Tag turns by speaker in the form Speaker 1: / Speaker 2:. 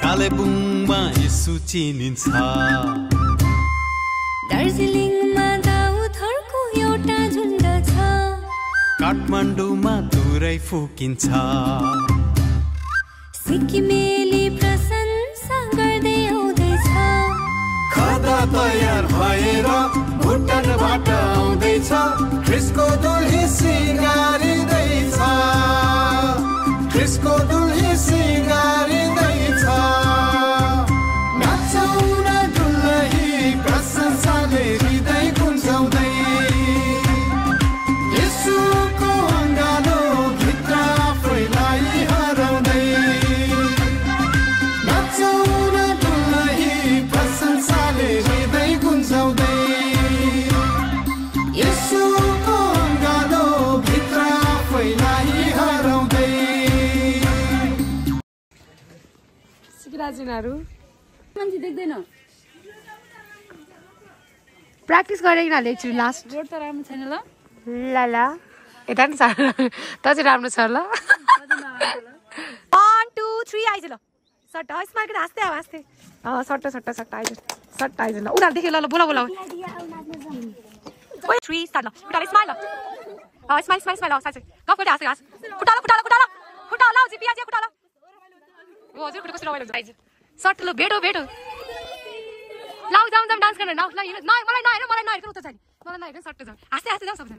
Speaker 1: कालेबुङमा यसु चिनिन्छ
Speaker 2: दार्जिलिङमा दाउथरको एउटा झुण्ड छ
Speaker 1: काठमाडौँमा तुरै फुकिन्छ
Speaker 2: सिक्किमेली प्रशंसा गर्दै आउँदैछ
Speaker 3: खादा तयार भएर भुटानबाट आउँदैछ ख्रिस्टको दुल्ही सिँगारिँदैछ ख्रिस्टको दुल्ही सिँगारिँदैछ नाचौँ न दुल्ही प्रशंसाले हृदय गुन्जाउँदै येशूको अँगालो भित्र आफैलाई हराउँदै नाचौँ न दुल्ही प्रशंसाले हृदय गुन्जाउँदै येशूको अँगालो भित्र आफैलाई हराउँदै
Speaker 4: सिकिराजिनहरु
Speaker 5: मान्छे देख्दैन
Speaker 4: प्र्याक्टिस गरेकिन लेख्छु लास्ट
Speaker 5: रोड त राम्रो छैन ल
Speaker 4: ल ल यता नि छ त चाहिँ राम्रो छ ल 1 2 3 आइज ल सट्ट स्माइल गर्दा हाँस्दै हाँस्दै सट्ट सट्ट सट्ट आइज ल उनीहरू देख्यो ल बोला बोला ओइ 3 स्टार्ट ल उताले स्माइल ल स्माइल स्माइल स्माइल साथै गफ गर्दै हाँस्दै हाँस खुट्टाला खुट्टाला खुट्टाला खुट्टाला आउँछ पियाजी खुट्टाला ओ हजुर खुट्टा कस्तो रमाइलो हुन्छ आइज सट्ट ल भेटो भेटो लाउ जाउँ जाउँ डान्स गर्न ल मलाई नहेर मलाई नहेर उता छैन मलाई नहेर सट्ट जाउँ हाँस्दै हाँस्दै जाउँ सबजना